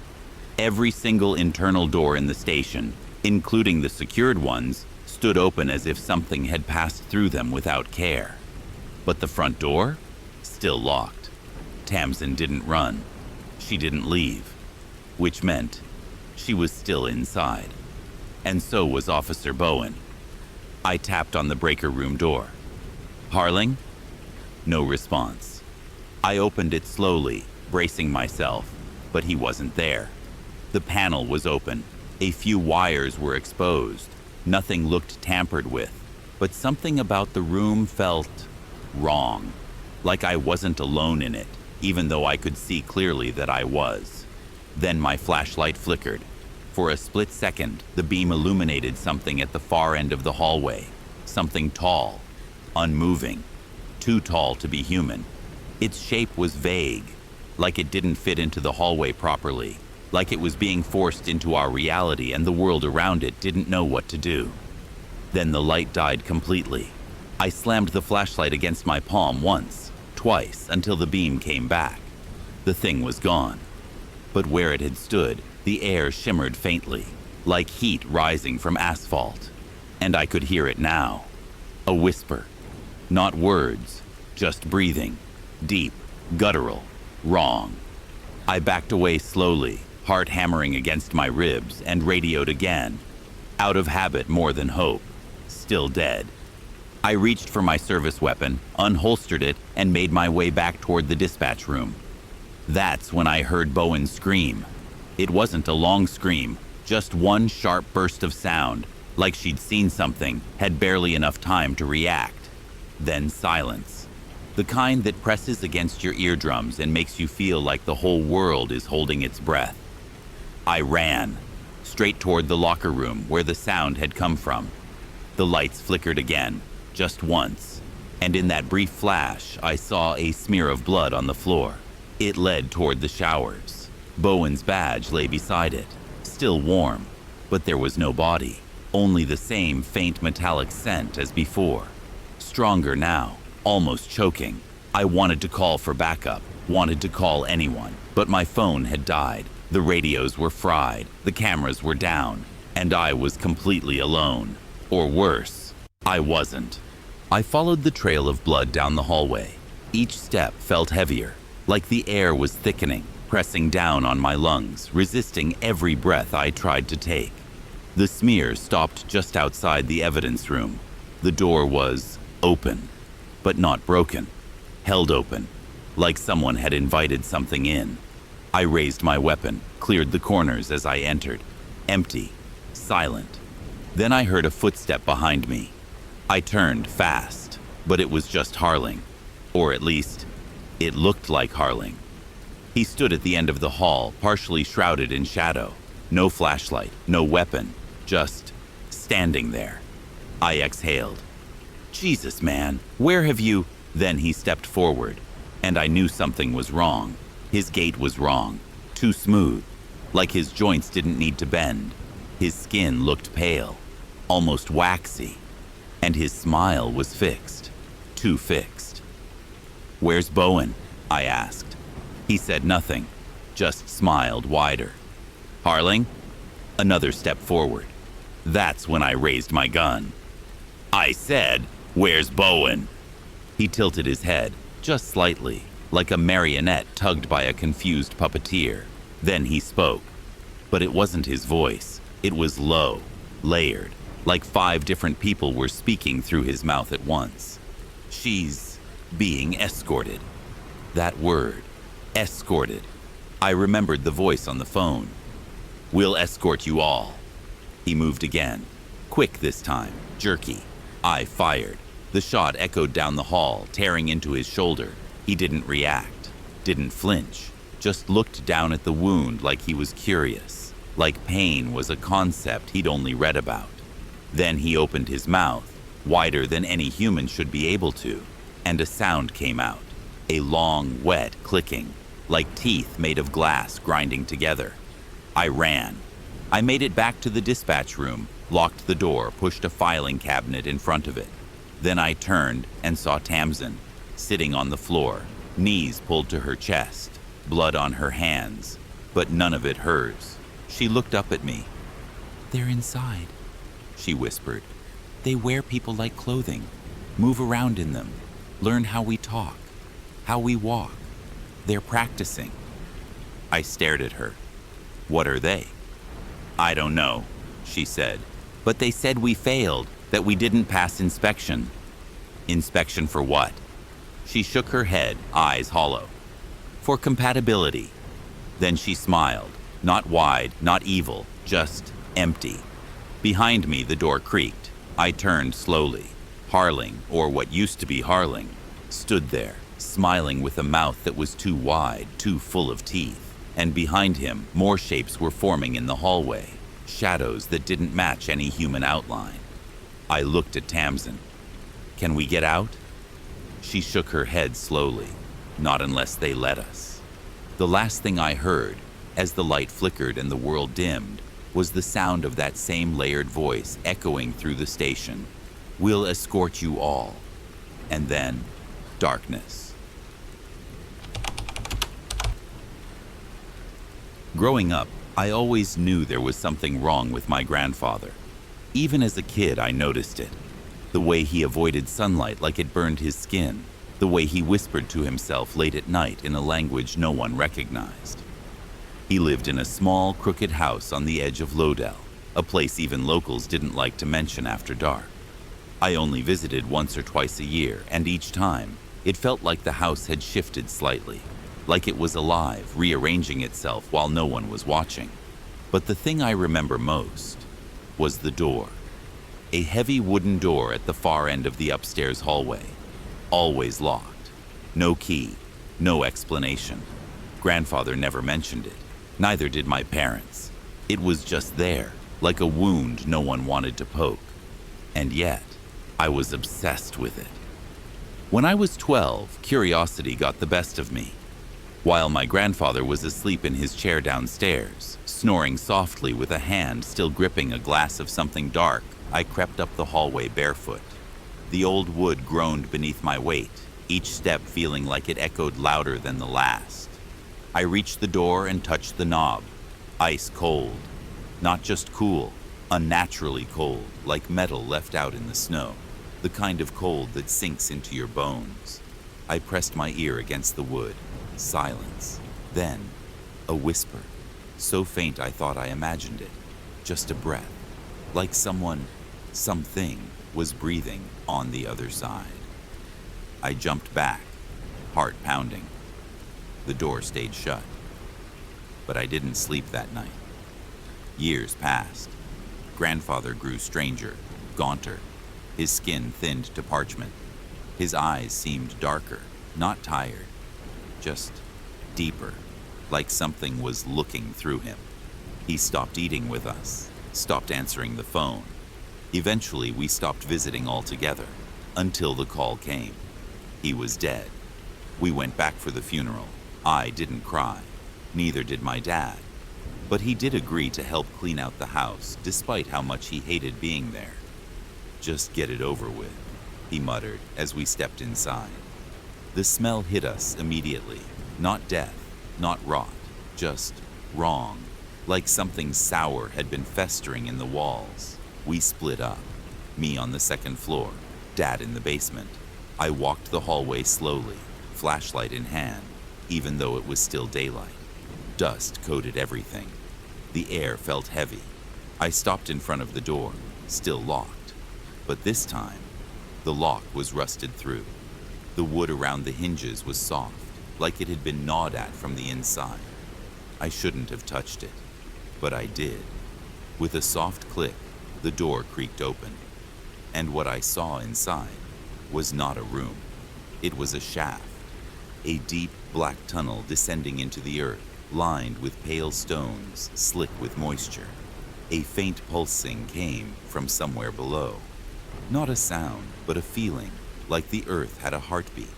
Every single internal door in the station, including the secured ones, stood open as if something had passed through them without care. But the front door? Still locked. Tamsin didn't run. She didn't leave. Which meant she was still inside. And so was Officer Bowen. I tapped on the breaker room door. "Harling?" No response. I opened it slowly, bracing myself, but he wasn't there. The panel was open. A few wires were exposed. Nothing looked tampered with, but something about the room felt wrong, like I wasn't alone in it, even though I could see clearly that I was. Then my flashlight flickered. For a split second, the beam illuminated something at the far end of the hallway, something tall, unmoving, too tall to be human. Its shape was vague, like it didn't fit into the hallway properly. Like it was being forced into our reality and the world around it didn't know what to do. Then the light died completely. I slammed the flashlight against my palm once, twice, until the beam came back. The thing was gone. But where it had stood, the air shimmered faintly, like heat rising from asphalt. And I could hear it now. A whisper. Not words, just breathing. Deep, guttural, wrong. I backed away slowly, heart hammering against my ribs, and radioed again. Out of habit more than hope. Still dead. I reached for my service weapon, unholstered it, and made my way back toward the dispatch room. That's when I heard Bowen scream. It wasn't a long scream, just one sharp burst of sound, like she'd seen something, had barely enough time to react. Then silence. The kind that presses against your eardrums and makes you feel like the whole world is holding its breath. I ran, straight toward the locker room where the sound had come from. The lights flickered again, just once, and in that brief flash, I saw a smear of blood on the floor. It led toward the showers. Bowen's badge lay beside it, still warm, but there was no body, only the same faint metallic scent as before. Stronger now, almost choking. I wanted to call for backup, wanted to call anyone, but my phone had died. The radios were fried, the cameras were down, and I was completely alone. Or worse, I wasn't. I followed the trail of blood down the hallway. Each step felt heavier. like the air was thickening, pressing down on my lungs, resisting every breath I tried to take. The smear stopped just outside the evidence room. The door was open, but not broken, held open, like someone had invited something in. I raised my weapon, cleared the corners as I entered. Empty, silent. Then I heard a footstep behind me. I turned fast, but it was just Harling. Or at least, it looked like Harling. He stood at the end of the hall, partially shrouded in shadow. No flashlight, no weapon, just standing there. I exhaled. Jesus, man, where have you? Then he stepped forward, and I knew something was wrong. His gait was wrong, too smooth, like his joints didn't need to bend. His skin looked pale, almost waxy, and his smile was fixed, too fixed. "Where's Bowen?" I asked. He said nothing, just smiled wider. "Harling?" Another step forward. That's when I raised my gun. I said, "Where's Bowen?" He tilted his head, just slightly, like a marionette tugged by a confused puppeteer. Then he spoke. But it wasn't his voice. It was low, layered, like 5 different people were speaking through his mouth at once. "She's being escorted." That word, escorted. I remembered the voice on the phone. "We'll escort you all." He moved again. Quick this time, jerky. I fired. The shot echoed down the hall, tearing into his shoulder. He didn't react, didn't flinch, just looked down at the wound like he was curious, like pain was a concept he'd only read about. Then he opened his mouth, wider than any human should be able to, and a sound came out, a long, wet clicking, like teeth made of glass grinding together. I ran. I made it back to the dispatch room, locked the door, pushed a filing cabinet in front of it. Then I turned and saw Tamsin, sitting on the floor, knees pulled to her chest, blood on her hands, but none of it hers. She looked up at me. "They're inside," she whispered. "They wear people like clothing, move around in them, learn how we talk, how we walk. They're practicing." I stared at her. "What are they?" "I don't know," she said, "but they said we failed, that we didn't pass inspection." "Inspection for what?" She shook her head, eyes hollow. "For compatibility." Then she smiled, not wide, not evil, just empty. Behind me, the door creaked. I turned slowly. Harling, or what used to be Harling, stood there, smiling with a mouth that was too wide, too full of teeth. And behind him, more shapes were forming in the hallway, shadows that didn't match any human outline. I looked at Tamsin. "Can we get out?" She shook her head slowly. "Not unless they let us." The last thing I heard, as the light flickered and the world dimmed, was the sound of that same layered voice echoing through the station. "We'll escort you all." And then, darkness. Growing up, I always knew there was something wrong with my grandfather. Even as a kid, I noticed it. The way he avoided sunlight like it burned his skin. The way he whispered to himself late at night in a language no one recognized. He lived in a small, crooked house on the edge of Lodell, a place even locals didn't like to mention after dark. I only visited once or twice a year, and each time, it felt like the house had shifted slightly, like it was alive, rearranging itself while no one was watching. But the thing I remember most was the door. A heavy wooden door at the far end of the upstairs hallway, always locked. No key, no explanation. Grandfather never mentioned it, neither did my parents. It was just there, like a wound no one wanted to poke. And yet, I was obsessed with it. When I was 12, curiosity got the best of me. While my grandfather was asleep in his chair downstairs, snoring softly with a hand still gripping a glass of something dark, I crept up the hallway barefoot. The old wood groaned beneath my weight, each step feeling like it echoed louder than the last. I reached the door and touched the knob. Ice cold. Not just cool, unnaturally cold, like metal left out in the snow. The kind of cold that sinks into your bones. I pressed my ear against the wood. Silence. Then, a whisper, so faint I thought I imagined it. Just a breath, like something was breathing on the other side. I jumped back, heart pounding. The door stayed shut. But I didn't sleep that night. Years passed. Grandfather grew stranger, gaunter. His skin thinned to parchment. His eyes seemed darker, not tired, just deeper, like something was looking through him. He stopped eating with us, stopped answering the phone. Eventually, we stopped visiting altogether, until the call came. He was dead. We went back for the funeral. I didn't cry. Neither did my dad. But he did agree to help clean out the house, despite how much he hated being there. "Just get it over with," he muttered as we stepped inside. The smell hit us immediately. Not death, not rot, just wrong, like something sour had been festering in the walls. We split up. Me on the second floor, Dad in the basement. I walked the hallway slowly, flashlight in hand, even though it was still daylight. Dust coated everything. The air felt heavy. I stopped in front of the door, still locked. But this time, the lock was rusted through. The wood around the hinges was soft, like it had been gnawed at from the inside. I shouldn't have touched it, but I did. With a soft click, the door creaked open. And what I saw inside was not a room. It was a shaft, a deep black tunnel descending into the earth, lined with pale stones, slick with moisture. A faint pulsing came from somewhere below. Not a sound, but a feeling, like the earth had a heartbeat.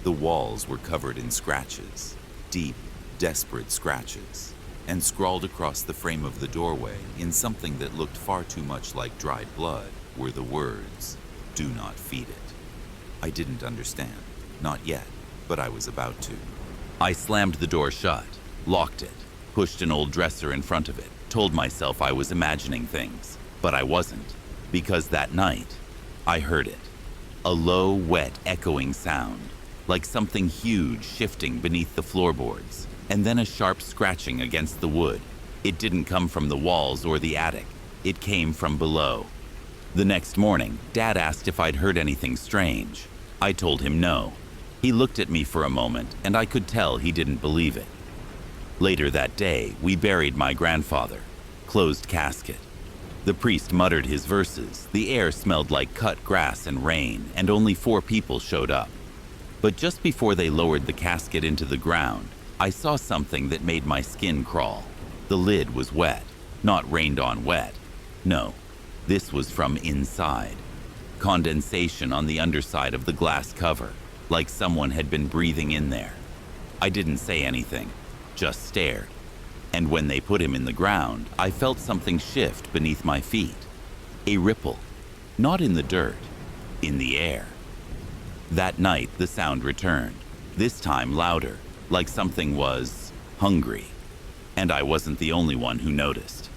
The walls were covered in scratches, deep, desperate scratches, and scrawled across the frame of the doorway in something that looked far too much like dried blood were the words, "Do not feed it." I didn't understand, not yet, but I was about to. I slammed the door shut, locked it, pushed an old dresser in front of it, told myself I was imagining things, but I wasn't, because that night, I heard it. A low, wet, echoing sound, like something huge shifting beneath the floorboards, and then a sharp scratching against the wood. It didn't come from the walls or the attic. It came from below. The next morning, Dad asked if I'd heard anything strange. I told him no. He looked at me for a moment, and I could tell he didn't believe it. Later that day, we buried my grandfather. Closed casket. The priest muttered his verses. The air smelled like cut grass and rain, and only 4 people showed up. But just before they lowered the casket into the ground, I saw something that made my skin crawl. The lid was wet, not rained on wet. No, this was from inside. Condensation on the underside of the glass cover, like someone had been breathing in there. I didn't say anything, just stared. And when they put him in the ground, I felt something shift beneath my feet. A ripple, not in the dirt, in the air. That night, the sound returned, this time louder, like something was hungry. And I wasn't the only one who noticed.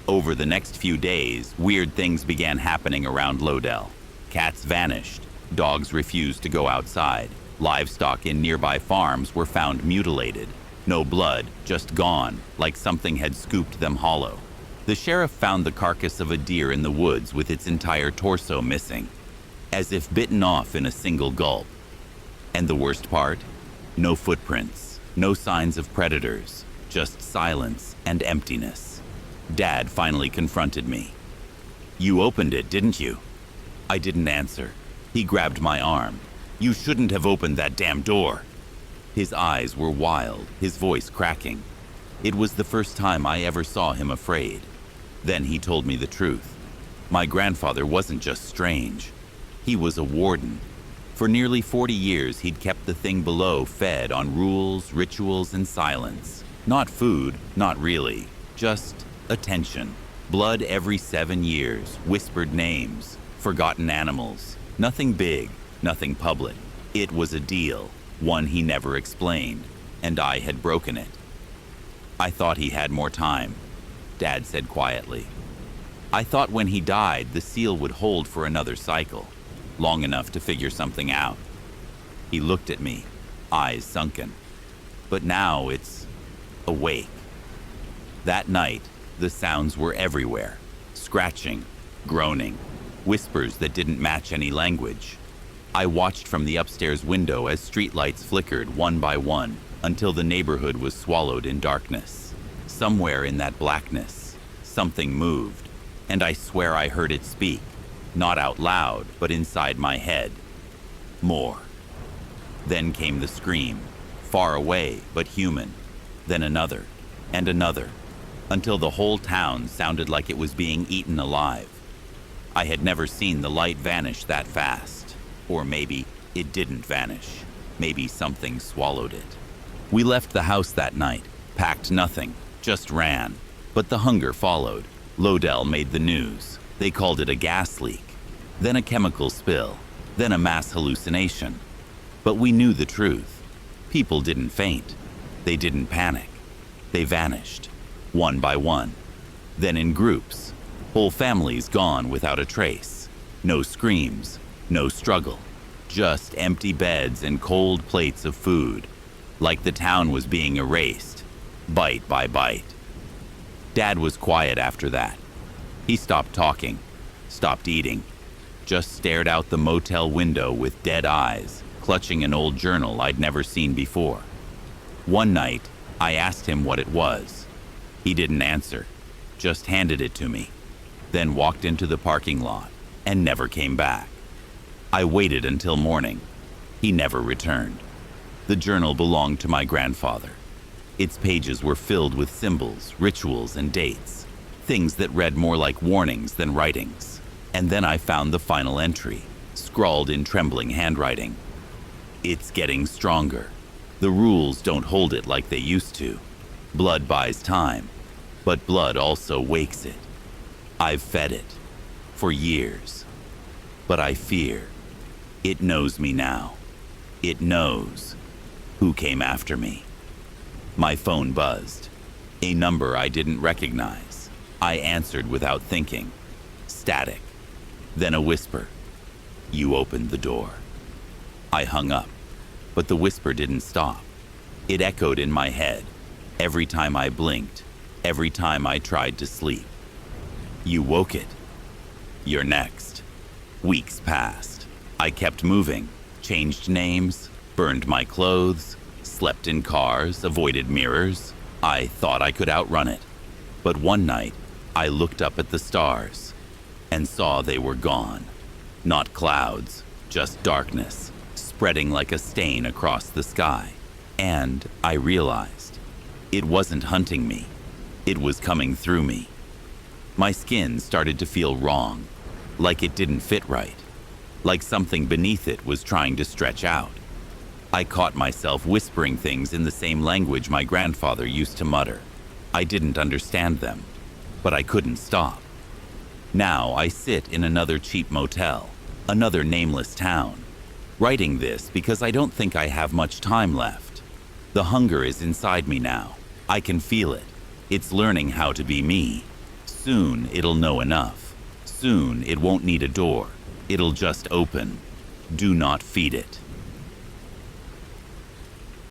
Over the next few days, weird things began happening around Lodell. Cats vanished, dogs refused to go outside, livestock in nearby farms were found mutilated. No blood, just gone, like something had scooped them hollow. The sheriff found the carcass of a deer in the woods with its entire torso missing, as if bitten off in a single gulp. And the worst part? No footprints, no signs of predators, just silence and emptiness. Dad finally confronted me. "You opened it, didn't you?" I didn't answer. He grabbed my arm. "You shouldn't have opened that damn door." His eyes were wild, his voice cracking. It was the first time I ever saw him afraid. Then he told me the truth. My grandfather wasn't just strange. He was a warden. For nearly 40 years, he'd kept the thing below fed on rules, rituals, and silence. Not food, not really, just attention. Blood every 7 years, whispered names, forgotten animals. Nothing big, nothing public. It was a deal. One he never explained, and I had broken it. "I thought he had more time," Dad said quietly. "I thought when he died, the seal would hold for another cycle, long enough to figure something out." He looked at me, eyes sunken. but now it's awake. That night, the sounds were everywhere. Scratching, groaning, whispers that didn't match any language. I watched from the upstairs window as streetlights flickered one by one until the neighborhood was swallowed in darkness. Somewhere in that blackness, something moved, and I swear I heard it speak, not out loud, but inside my head. More. Then came the scream, far away but human, then another, and another, until the whole town sounded like it was being eaten alive. I had never seen the light vanish that fast, or maybe it didn't vanish. Maybe something swallowed it. We left the house that night, packed nothing, just ran. But the hunger followed. Lodell made the news. They called it a gas leak, then a chemical spill, then a mass hallucination. But we knew the truth. People didn't faint. They didn't panic. They vanished, one by one. Then in groups, whole families gone without a trace. No screams, no struggle, just empty beds and cold plates of food, like the town was being erased, bite by bite. Dad was quiet after that. He stopped talking, stopped eating, just stared out the motel window with dead eyes, clutching an old journal I'd never seen before. One night, I asked him what it was. He didn't answer, just handed it to me, then walked into the parking lot and never came back. I waited until morning. He never returned. The journal belonged to my grandfather. Its pages were filled with symbols, rituals, and dates, things that read more like warnings than writings. And then I found the final entry, scrawled in trembling handwriting. It's getting stronger. The rules don't hold it like they used to. Blood buys time, but blood also wakes it. I've fed it for years, but I fear it knows me now. It knows who came after me. My phone buzzed, a number I didn't recognize. I answered without thinking. Static, then a whisper. You opened the door. I hung up, but the whisper didn't stop. It echoed in my head, every time I blinked, every time I tried to sleep. You woke it. You're next. Weeks passed. I kept moving, changed names, burned my clothes, slept in cars, avoided mirrors. I thought I could outrun it. But one night, I looked up at the stars and saw they were gone. Not clouds, just darkness, spreading like a stain across the sky. And I realized it wasn't hunting me. It was coming through me. My skin started to feel wrong, like it didn't fit right, like something beneath it was trying to stretch out. I caught myself whispering things in the same language my grandfather used to mutter. I didn't understand them, but I couldn't stop. Now I sit in another cheap motel, another nameless town, writing this because I don't think I have much time left. The hunger is inside me now. I can feel it. It's learning how to be me. Soon it'll know enough. Soon it won't need a door. It'll just open. Do not feed it.